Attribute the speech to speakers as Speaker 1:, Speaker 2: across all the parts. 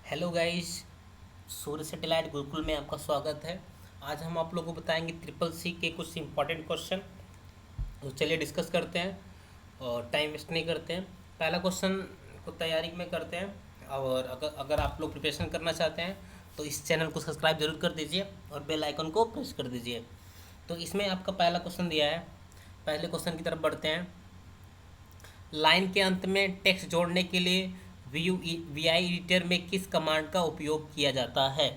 Speaker 1: Hello guys, सूर्य satellite Gurukul में आपका स्वागत है। आज हम आप लोगों को बताएंगे ट्रिपल सी के कुछ इंपॉर्टेंट क्वेश्चन। तो चलिए डिस्कस करते हैं और टाइम वेस्ट नहीं करते हैं। पहला क्वेश्चन को तैयारी में करते हैं। और अगर अगर आप लोग प्रिपरेशन करना चाहते हैं तो इस चैनल को सब्सक्राइब जरूर कर दीजिए और बेल आइकन को प्रेस कर दीजिए। तो इसमें आपका पहला क्वेश्चन दिया है। पहले क्वेश्चन की तरफ बढ़ते हैं। लाइन के अंत में टेक्स्ट जोड़ने के लिए वी आई एडिटर में किस कमांड का उपयोग किया जाता है?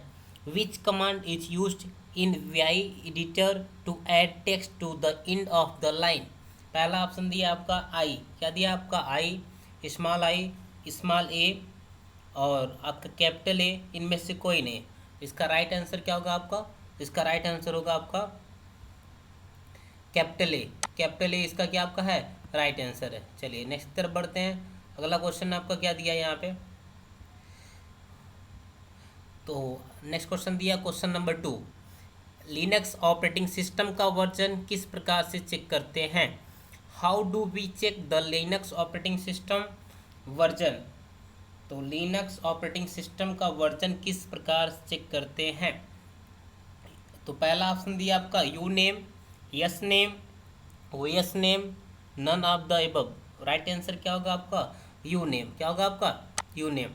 Speaker 1: Which command is used in V I editor to add text to the end of the line? पहला ऑप्शन दिया आपका आई। क्या दिया आपका? आई, स्मॉल ए और आपका कैपिटल ए। इनमें से कोई नहीं। इसका राइट आंसर क्या होगा आपका? इसका राइट आंसर होगा आपका कैपिटल ए। कैपिटल ए इसका क्या आपका है? राइट आंसर है। चलिए नेक्स्ट तरफ बढ़ते हैं। अगला क्वेश्चन आपका क्या दिया है यहाँ पे? तो नेक्स्ट क्वेश्चन दिया question number 2। Linux operating system का वर्जन किस प्रकार से चेक करते हैं? How do we check the Linux operating system version? तो लिनक्स ऑपरेटिंग सिस्टम का वर्जन किस प्रकार से चेक करते हैं? तो पहला ऑप्शन दिया आपका uname, yes name, OS name, none of the above. Right answer क्या होगा आपका? Uname. क्या होगा आपका? Uname.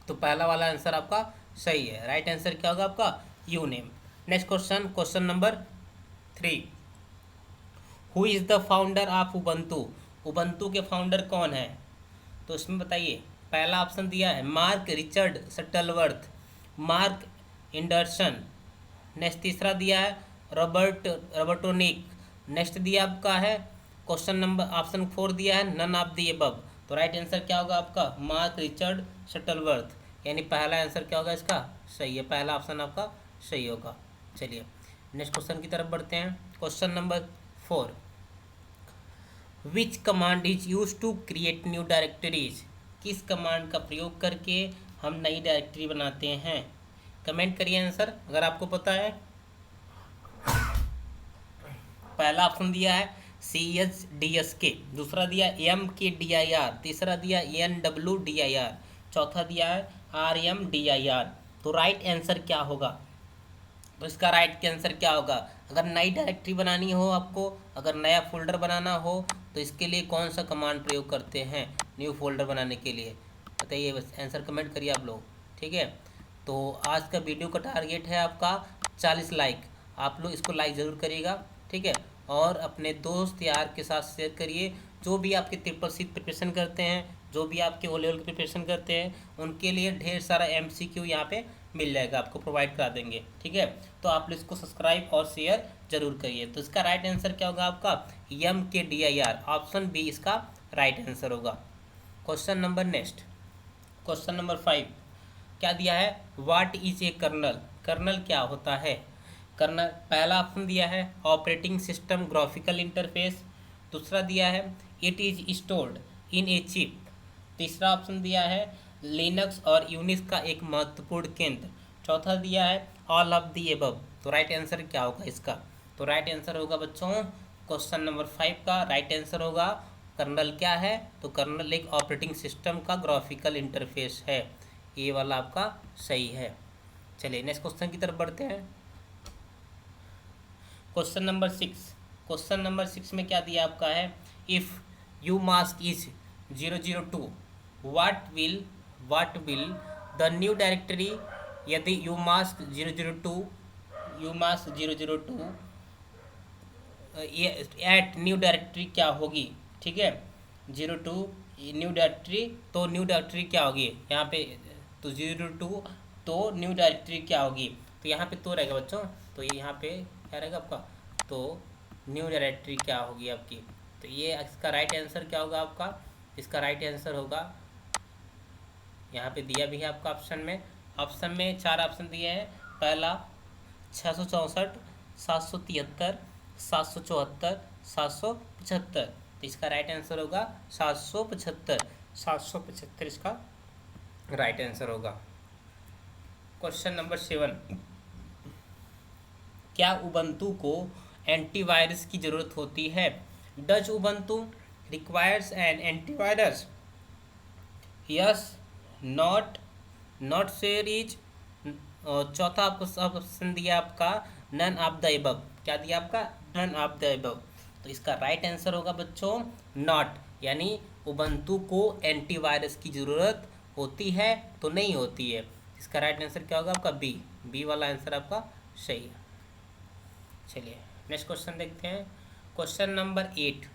Speaker 1: तो पहला वाला आंसर आपका सही है। राइट आंसर क्या होगा आपका? You name. Next question, question number 3। Who is the founder of Ubuntu? Ubuntu के फाउंडर कौन है? तो इसमें बताइए। पहला ऑप्शन दिया है mark Richard Shuttleworth, mark Anderson. Next तीसरा दिया है रॉबर्टोनिक। नेक्स्ट दिया आपका है क्वेश्चन नंबर ऑप्शन 4 दिया है नन ऑफ द एबव। तो राइट आंसर क्या होगा आपका? Mark Richard Shuttleworth. यानी पहला आंसर क्या होगा इसका? सही है। पहला ऑप्शन आपका सही होगा। चलिए नेक्स्ट क्वेश्चन की तरफ बढ़ते हैं। Question number 4। Which command is use to create new directories? किस कमांड का प्रयोग करके हम नई डायरेक्टरी बनाते हैं? कमेंट करिए आंसर अगर आपको पता है। पहला ऑप्शन दिया है सी एच डी एस के, दूसरा दिया M K D I R, तीसरा दिया N W D I R, चौथा दिया है R M D I R. तो राइट आंसर क्या होगा? तो इसका राइट आंसर क्या होगा? अगर नई डायरेक्टरी बनानी हो आपको, अगर नया फोल्डर बनाना हो, तो इसके लिए कौन सा कमांड प्रयोग करते हैं न्यू फोल्डर बनाने के लिए? बताइए, बस आंसर कमेंट करिए आप लोग। ठीक है। तो आज का वीडियो का टारगेट है आपका 40 लाइक। आप लोग इसको लाइक ज़रूर करिएगा। ठीक है। और अपने दोस्त यार के साथ शेयर करिए। जो भी आपके ट्रिपल सी प्रिपरेशन करते हैं, जो भी आपके ओ लेवल की प्रिपरेशन करते हैं, उनके लिए ढेर सारा MCQ यहाँ पे मिल जाएगा, आपको प्रोवाइड करा देंगे। ठीक है। तो आप लोग इसको सब्सक्राइब और शेयर जरूर करिए। तो इसका राइट आंसर क्या होगा आपका? M K D I R, option b इसका राइट आंसर होगा। Question number next, question number 5 क्या दिया है? What is a kernel? Kernel क्या होता है? कर्नल पहला ऑप्शन दिया है ऑपरेटिंग सिस्टम ग्राफिकल इंटरफेस, दूसरा दिया है it is stored in a chip, तीसरा ऑप्शन दिया है लिनक्स और यूनिक्स का एक महत्वपूर्ण केंद्र, चौथा दिया है ऑल ऑफ दी एबव। तो राइट आंसर क्या होगा इसका? तो राइट आंसर होगा बच्चों क्वेश्चन नंबर 5 का राइट आंसर होगा कर्नल क्या है? तो कर्नल एक ऑपरेटिंग सिस्टम का ग्राफिकल इंटरफेस है। ये वाला आपका सही है। चलिए नेक्स्ट क्वेश्चन की तरफ बढ़ते हैं। Question number 6। क्वेश्चन नंबर 6 में क्या दिया आपका है? If you mask is 002 what will the new directory? यदि यू मास्क 002 ये एट न्यू डायरेक्टरी क्या होगी? ठीक है। 02 न्यू डायरेक्टरी, तो न्यू डायरेक्टरी क्या होगी यहाँ पे? तो 02 तो न्यू डायरेक्टरी क्या होगी? तो यहाँ पे तो रहेगा बच्चों। तो ये यहाँ पे क्या रहेगा आपका? तो न्यू डायरेक्टरी क्या होगी आपकी? तो ये इसका राइट आंसर क्या होगा आपका? इसका राइट आंसर होगा, यहाँ पे दिया भी है आपका ऑप्शन में। ऑप्शन में 4 ऑप्शन दिए हैं। पहला 664, 773, 774, 775। तो इसका राइट आंसर होगा 775। 775 इसका राइट आंसर होगा। Question number 7। क्या उबंटू को एंटीवायरस की ज़रूरत होती है? Does Ubuntu requires N antivirus? Yes, not, not share is, और चौथा आपको ऑप्शन दिया आपका नन ऑफ द एबव। क्या दिया आपका? None of the above. तो इसका राइट आंसर होगा बच्चों नॉट, यानी उबंटू को एंटीवायरस की ज़रूरत होती है तो नहीं होती है। इसका राइट आंसर क्या होगा आपका? बी। बी वाला आंसर आपका सही है। चलिए नेक्स्ट क्वेश्चन देखते हैं। Question number 8,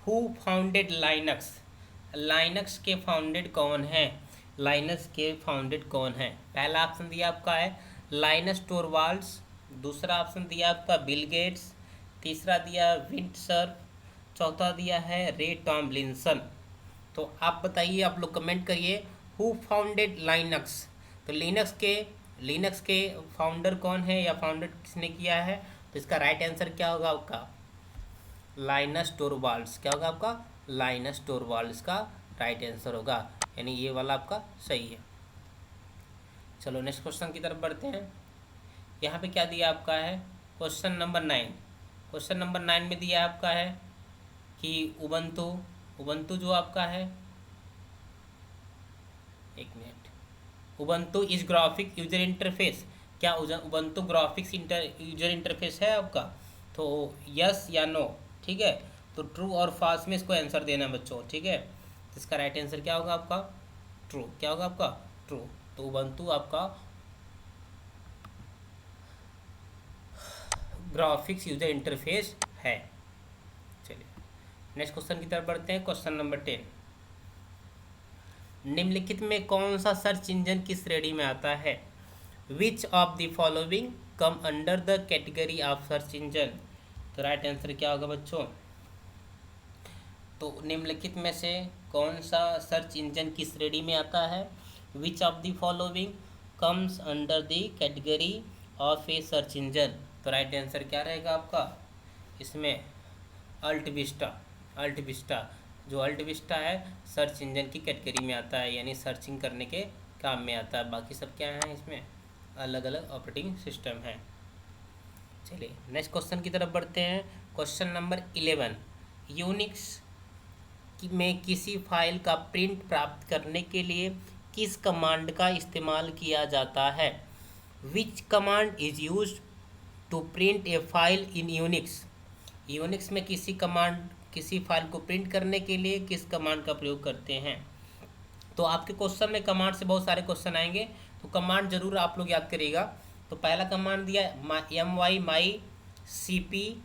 Speaker 1: who founded Linux? Linux के फाउंडेड कौन है? लाइनक्स के फाउंडेड कौन है? पहला ऑप्शन दिया आपका है लाइनस टोरवाल्ड्स, दूसरा ऑप्शन दिया आपका बिल गेट्स, तीसरा दिया विंड सर्फ, चौथा दिया है रे टॉमलिंसन। तो आप बताइए, आप लोग कमेंट करिए, हु फाउंडेड लाइनक्स? तो लिनक्स के फाउंडर कौन है या फाउंडर किसने किया है? तो इसका राइट आंसर क्या होगा आपका? Linus Torvalds. क्या होगा आपका? लाइनस टोरवाल्ड्स का राइट आंसर होगा, यानी ये वाला आपका सही है। चलो नेक्स्ट क्वेश्चन की तरफ बढ़ते हैं। यहाँ पे क्या दिया आपका है? Question number 9। क्वेश्चन नंबर 9 में दिया आपका है कि उबंटू जो आपका है, एक minute, Ubuntu is graphic user interface. क्या उबंटू ग्राफिक्स यूजर इंटरफेस है आपका? तो यस या नो, ठीक है। तो ट्रू और फॉल्स में इसको आंसर देना है बच्चों, ठीक है। तो इसका राइट आंसर क्या होगा आपका? ट्रू। क्या होगा आपका? ट्रू। तो उबंटू आपका ग्राफिक्स यूजर इंटरफेस है। चलिए नेक्स्ट क्वेश्चन की तरफ बढ़ते हैं। क्वेश्चन नंबर 10, निम्नलिखित में कौन सा सर्च इंजन की श्रेणी में आता है? Which of the following come under the category of search engine? तो राइट आंसर क्या होगा बच्चों? तो निम्नलिखित में से कौन सा सर्च इंजन की श्रेणी में आता है? Which of the following comes under the category of a search engine? तो राइट आंसर क्या रहेगा आपका इसमें? AltaVista. जो अल्ट विस्टा है सर्च इंजन की कैटेगरी में आता है, यानी सर्चिंग करने के काम में आता है। बाकी सब क्या है इसमें? अलग अलग ऑपरेटिंग सिस्टम है। चलिए नेक्स्ट क्वेश्चन की तरफ बढ़ते हैं। क्वेश्चन नंबर 11, यूनिक्स में किसी फाइल का प्रिंट प्राप्त करने के लिए किस कमांड का इस्तेमाल किया जाता है? Which command is used to print a file in Unix? Unix में किसी फाइल को प्रिंट करने के लिए किस कमांड का प्रयोग करते हैं? तो आपके क्वेश्चन में कमांड से बहुत सारे क्वेश्चन आएंगे, तो कमांड जरूर आप लोग याद करिएगा। तो पहला कमांड दिया my my cp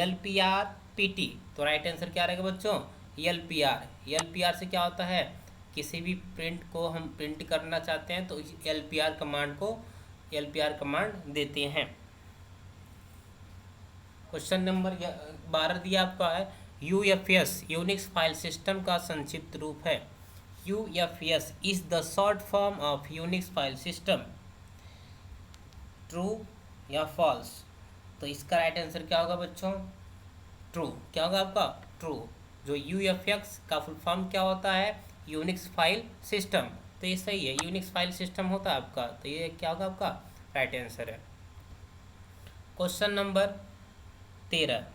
Speaker 1: lpr pt। तो राइट आंसर क्या रहेगा बच्चों? lpr से क्या होता है? किसी भी प्रिंट को हम प्रिंट करना चाहते हैं तो lpr कमांड देते हैं। क्वेश्चन नंबर 12 दिया आपका है UFS यूनिक्स फाइल सिस्टम का संक्षिप्त रूप है। UFS is the short form of Unix file system. True या फॉल्स? तो इसका राइट आंसर क्या होगा बच्चों? ट्रू। क्या होगा आपका? ट्रू। जो UFS का फुल फॉर्म क्या होता है? Unix file system. तो ये सही है, यूनिक्स फाइल सिस्टम होता है आपका। तो ये क्या होगा आपका? राइट आंसर है। क्वेश्चन नंबर 13,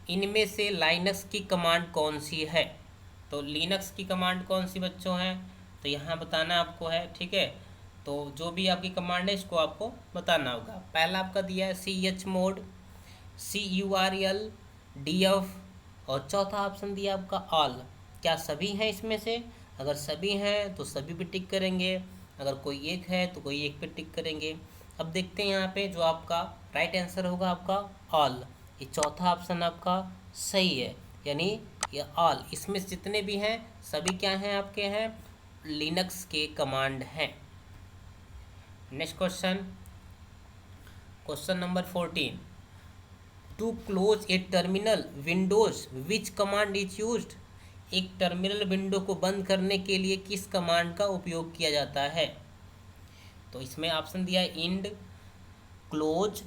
Speaker 1: इनमें से लाइनक्स की कमांड कौन सी है? तो लिनक्स की कमांड कौन सी बच्चों है? तो यहाँ बताना आपको है, ठीक है। तो जो भी आपकी कमांड है इसको आपको बताना होगा। पहला आपका दिया है chmod, curl, df, और चौथा ऑप्शन दिया आपका ऑल। क्या सभी हैं इसमें से? अगर सभी हैं तो सभी पे टिक करेंगे, अगर कोई एक है तो कोई एक पे टिक करेंगे। अब देखते हैं यहाँ पे जो आपका राइट आंसर होगा आपका ऑल। ये चौथा ऑप्शन आपका सही है, यानी ये ऑल, इसमें जितने भी हैं सभी क्या हैं आपके हैं? लिनक्स के कमांड हैं। Next question number 14, to close a terminal windows which command is used? एक टर्मिनल विंडो को बंद करने के लिए किस कमांड का उपयोग किया जाता है? तो इसमें ऑप्शन दिया है end, close,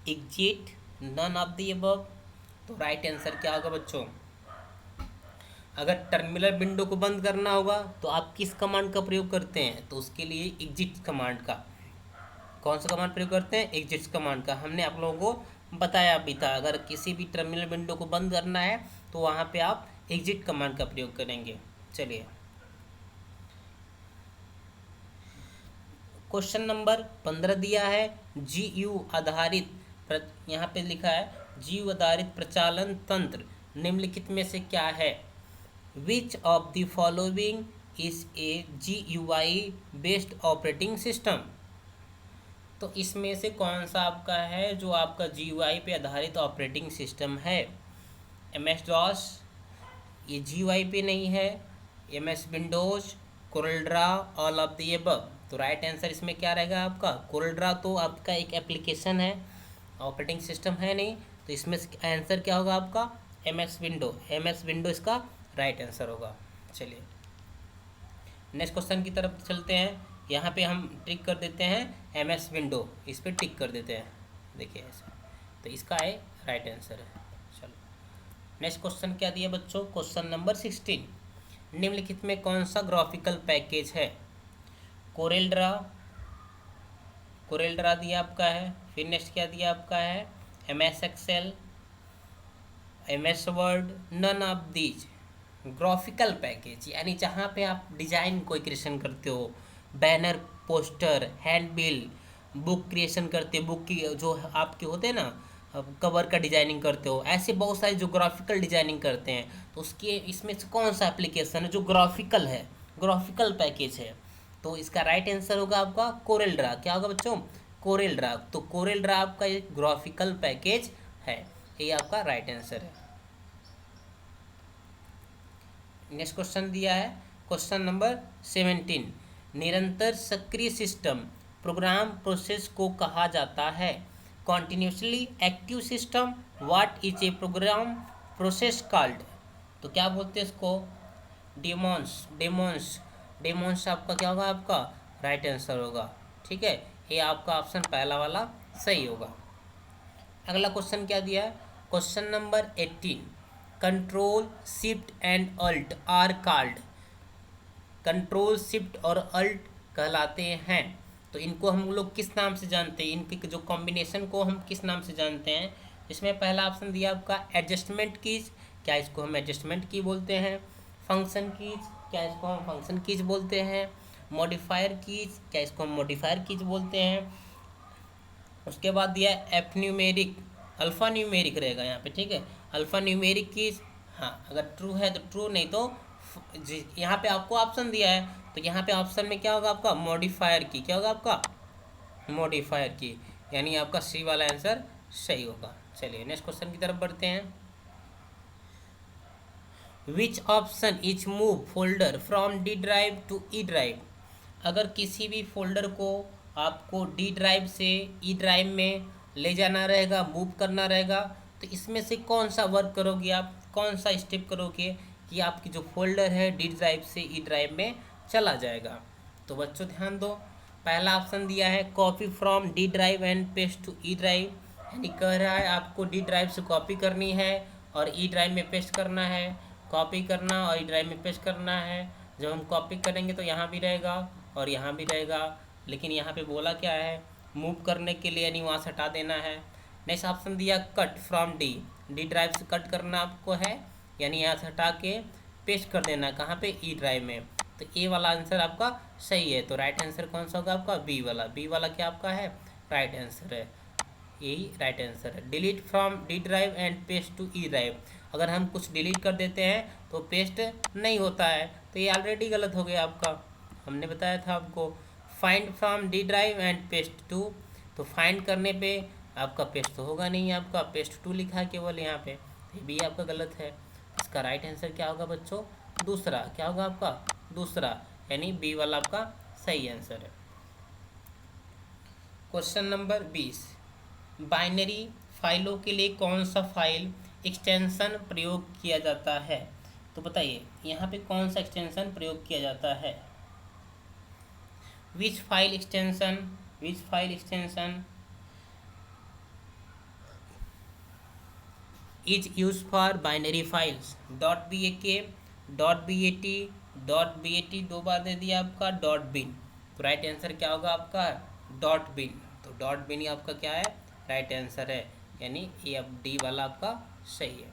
Speaker 1: exit, none of the above. तो राइट आंसर क्या होगा बच्चों? अगर टर्मिनल विंडो को बंद करना होगा तो आप किस कमांड का प्रयोग करते हैं? तो उसके लिए एग्जिट कमांड का। कौन सा कमांड प्रयोग करते हैं? एग्जिट कमांड का। हमने आप लोगों को बताया भी था, अगर किसी भी टर्मिनल विंडो को बंद करना है तो वहाँ पे आप एग्जिट कमांड का प्रयोग करेंगे। चलिए क्वेश्चन नंबर 15 दिया है, जीयू आधारित यहाँ पे लिखा है जीव आधारित प्रचालन तंत्र निम्नलिखित में से क्या है? Which of the following is a GUI based operating system? तो इसमें से कौन सा आपका है जो आपका GUI पे आधारित ऑपरेटिंग सिस्टम है? MS DOS, ये GUI पे नहीं है, MS Windows, CorelDRAW, all of the above. तो राइट आंसर इसमें क्या रहेगा आपका? कोरलड्रा तो आपका एक एप्लीकेशन है, ऑपरेटिंग सिस्टम है नहीं, तो इसमें आंसर क्या होगा आपका? MS विंडो इसका राइट आंसर होगा। चलिए नेक्स्ट क्वेश्चन की तरफ चलते हैं। यहाँ पे हम टिक कर देते हैं MS विंडो, इस पर टिक कर देते हैं, देखिए ऐसा, तो इसका है राइट आंसर है। चलो नेक्स्ट क्वेश्चन क्या दिया बच्चों? क्वेश्चन नंबर 16, निम्नलिखित में कौन सा ग्राफिकल पैकेज है? कोरेलड्रा दिया आपका है, फिर नेक्स्ट क्या दिया आपका है? MS Excel, MS Word, none of these. Graphical package यानी जहाँ पे आप डिजाइन कोई क्रिएशन करते हो, banner, poster, handbill, book creation करते हो, बुक की जो आपके होते हैं ना, कवर का डिजाइनिंग करते हो, ऐसे बहुत सारे जो ग्राफिकल डिजाइनिंग करते हैं, तो उसके इसमें से कौन सा एप्लीकेशन है जो ग्राफिकल है, ग्राफिकल पैकेज है? तो इसका राइट आंसर होगा आपका कोरेलड्रा। क्या होगा बच्चों? कोरेलड्रा। तो कोरेलड्रा आपका एक ग्राफिकल पैकेज है, ये आपका राइट आंसर है। नेक्स्ट क्वेश्चन दिया है क्वेश्चन नंबर 17, निरंतर सक्रिय सिस्टम प्रोग्राम प्रोसेस को कहा जाता है? Continuously active system, what is a program process called? तो क्या बोलते हैं इसको? डेमोन्स आपका क्या होगा? आपका राइट आंसर होगा। ठीक है, ये आपका ऑप्शन पहला वाला सही होगा। अगला क्वेश्चन क्या दिया है? Question number 18, control shift and alt are called? Control shift और अल्ट कहलाते हैं, तो इनको हम लोग किस नाम से जानते हैं? इनके जो कॉम्बिनेशन को हम किस नाम से जानते हैं? इसमें पहला ऑप्शन दिया आपका एडजस्टमेंट कीज, क्या इसको हम एडजस्टमेंट की बोलते हैं? फंक्शन कीज, क्या इसको हम फंक्शन कीज बोलते हैं? मॉडिफायर कीज, क्या इसको हम मॉडिफायर कीज बोलते हैं? उसके बाद दिया एफ न्यूमेरिक, अल्फ़ा न्यूमेरिक रहेगा यहाँ पे। ठीक है, अल्फ़ा न्यूमेरिक कीज, हाँ अगर ट्रू है तो ट्रू, नहीं तो यहाँ पे आपको ऑप्शन दिया है, तो यहाँ पे ऑप्शन में क्या होगा आपका? मॉडिफायर की। क्या होगा आपका? मॉडिफायर की, यानी आपका सी वाला आंसर सही होगा। चलिए नेक्स्ट क्वेश्चन की तरफ बढ़ते हैं। Which option is move folder from D drive to E drive? अगर किसी भी फोल्डर को आपको डी ड्राइव से ई ड्राइव में ले जाना रहेगा, मूव करना रहेगा, तो इसमें से कौन सा वर्क करोगे आप? कौन सा स्टेप करोगे कि आपकी जो फोल्डर है डी ड्राइव से ई ड्राइव में चला जाएगा? तो बच्चों ध्यान दो, पहला ऑप्शन दिया है copy from D drive and paste to E drive, यानी कह रहा है आपको डी ड्राइव से कॉपी करनी है और ई ड्राइव में पेस्ट करना है, कॉपी करना और ई ड्राइव में पेस्ट करना है। जब हम कॉपी करेंगे तो यहाँ भी रहेगा और यहाँ भी रहेगा, लेकिन यहाँ पे बोला क्या है? मूव करने के लिए, यानी वहाँ से हटा देना है। नेक्स्ट ऑप्शन दिया कट फ्रॉम डी ड्राइव से कट करना आपको है, यानी यहाँ से हटा के पेस्ट कर देना, कहाँ पे? ई ड्राइव में। तो ए वाला आंसर आपका सही है। तो राइट आंसर कौन सा होगा आपका? बी वाला क्या आपका है? राइट आंसर है, यही राइट आंसर है। Delete from D drive and paste to E drive, अगर हम कुछ डिलीट कर देते हैं तो पेस्ट नहीं होता है, तो ये ऑलरेडी गलत हो गया आपका, हमने बताया था आपको। Find from D drive and paste to, तो फाइंड करने पे आपका पेस्ट तो होगा नहीं, आपका पेस्ट टू लिखा है केवल यहाँ पे, ये भी आपका गलत है। इसका राइट आंसर क्या होगा बच्चों? दूसरा। क्या होगा आपका? दूसरा, यानी बी वाला आपका सही आंसर है। क्वेश्चन नंबर 20, बाइनरी फाइलों के लिए कौन सा फाइल एक्सटेंशन प्रयोग किया जाता है? तो बताइए यहाँ पे कौन सा एक्सटेंशन प्रयोग किया जाता है? Which file extension is use for binary files? .bak, .bat, दो बार दे दिया आपका, .bin, तो राइट आंसर क्या होगा आपका? .bin। तो .bin आपका क्या है? राइट आंसर है, यानी ए अब डी वाला आपका सही है।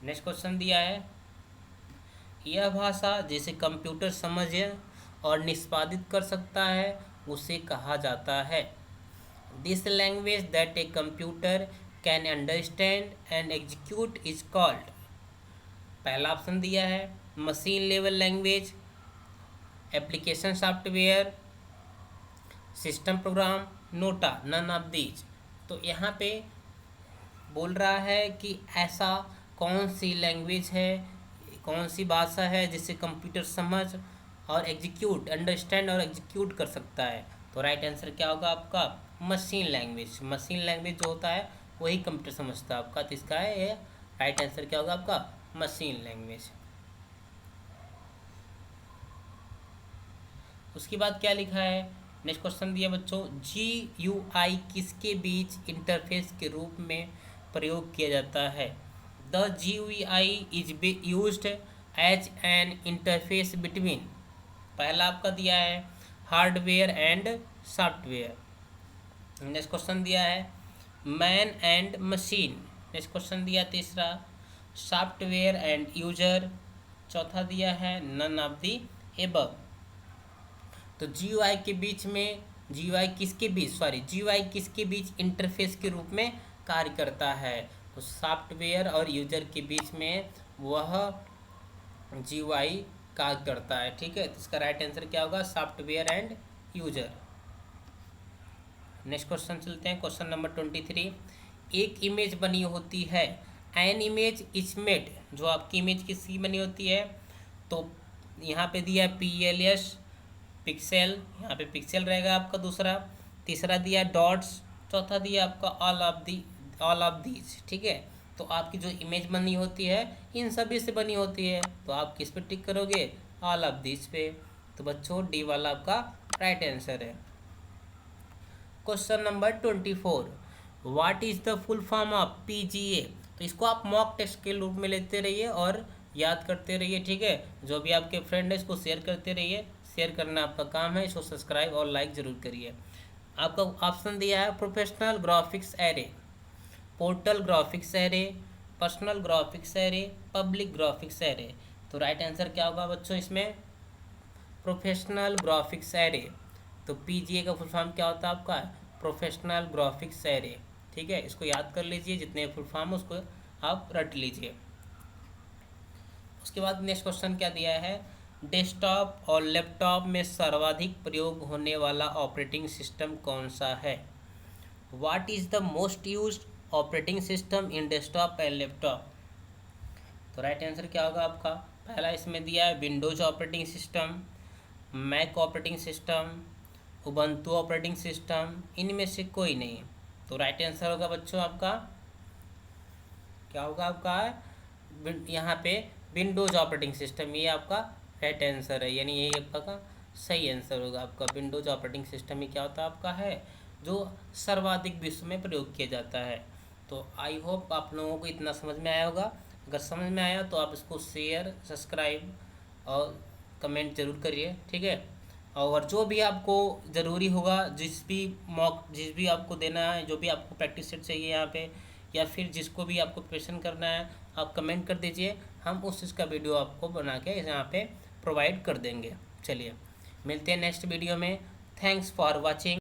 Speaker 1: नेक्स्ट क्वेश्चन दिया है, यह भाषा जिसे कंप्यूटर समझ और निष्पादित कर सकता है उसे कहा जाता है। This language that a computer can understand and execute is called. पहला ऑप्शन दिया है machine level language, application software, system program, NOTA, none of these. तो यहाँ पे बोल रहा है कि ऐसा कौन सी लैंग्वेज है, कौन सी भाषा है जिसे कंप्यूटर समझ और एग्जीक्यूट, अंडरस्टैंड और एग्जीक्यूट कर सकता है। तो राइट आंसर क्या होगा आपका मशीन लैंग्वेज। मशीन लैंग्वेज जो होता है वही कंप्यूटर समझता है आपका, तो इसका है ये राइट आंसर क्या होगा आपका मशीन लैंग्वेज। उसके बाद क्या लिखा है, नेक्स्ट क्वेश्चन दिया बच्चों, GUI किसके बीच इंटरफेस के रूप में प्रयोग किया जाता है। The GUI is be used as an interface between. पहला आपका दिया है hardware and software. Next question दिया है man and machine. Next question दिया तीसरा सॉफ्टवेयर एंड यूजर। चौथा दिया है नन ऑफ दी एबव। तो GUI के बीच में GUI किसके बीच इंटरफेस के रूप में कार्य करता है। तो सॉफ्टवेयर और यूजर के बीच में वह GUI कार्य करता है। ठीक है, तो इसका राइट आंसर क्या होगा software and user. Next question चलते हैं, क्वेश्चन नंबर 23। एक इमेज बनी होती है, एन इमेज इज मेड। जो आपकी इमेज किसकी बनी होती है, तो यहाँ पे दिया PLS पिक्सेल, यहाँ पे पिक्सेल रहेगा आपका दूसरा। तीसरा दिया डॉट्स, चौथा दिया आपका ऑल ऑफ दीज। ठीक है, तो आपकी जो इमेज बनी होती है इन सभी से बनी होती है, तो आप किस पे टिक करोगे ऑल ऑफ दीज पे। तो बच्चों डी वाला आपका राइट आंसर है। Question number 24, what is the full form of PGA। तो इसको आप मॉक टेस्ट के रूप में लेते रहिए और याद करते रहिए। ठीक है, जो भी आपके फ्रेंड है इसको शेयर करते रहिए, शेयर करना आपका काम है। इसको सब्सक्राइब और लाइक जरूर करिए। आपका ऑप्शन दिया है professional graphics array, portal graphics array, personal graphics array, public graphics array. तो राइट आंसर क्या होगा बच्चों इसमें प्रोफेशनल ग्राफिक्स एरे। तो PGA का फुल फॉर्म क्या होता है आपका प्रोफेशनल ग्राफिक्स एरे। ठीक है, इसको याद कर लीजिए, जितने फुल फॉर्म उसको आप रट लीजिए। उसके बाद नेक्स्ट क्वेश्चन क्या दिया है, डेस्कटॉप और लैपटॉप में सर्वाधिक प्रयोग होने वाला ऑपरेटिंग सिस्टम कौन सा है। What is the most used operating system in desktop and laptop. तो राइट आंसर क्या होगा आपका, पहला इसमें दिया है Windows operating system, Mac operating system, Ubuntu operating system, इनमें से कोई नहीं। तो राइट आंसर होगा बच्चों आपका क्या होगा आपका यहाँ पे विंडोज ऑपरेटिंग सिस्टम, ये आपका राइट आंसर है, यानी ये आपका सही आंसर होगा। आपका विंडोज ऑपरेटिंग सिस्टम ही क्या होता है आपका है जो सर्वाधिक विश्व में प्रयोग किया जाता है। तो आई होप आप लोगों को इतना समझ में आया होगा। अगर समझ में आया तो आप इसको शेयर, सब्सक्राइब और कमेंट जरूर करिए। ठीक है, और जो भी आपको ज़रूरी होगा, जिस भी आपको देना है, जो भी आपको प्रैक्टिस सेट चाहिए यहाँ पे, या फिर जिसको भी आपको क्वेश्चन करना है, आप कमेंट कर दीजिए, हम उस चीज़ का वीडियो आपको बना के यहाँ पे प्रोवाइड कर देंगे। चलिए मिलते हैं नेक्स्ट वीडियो में। Thanks for watching.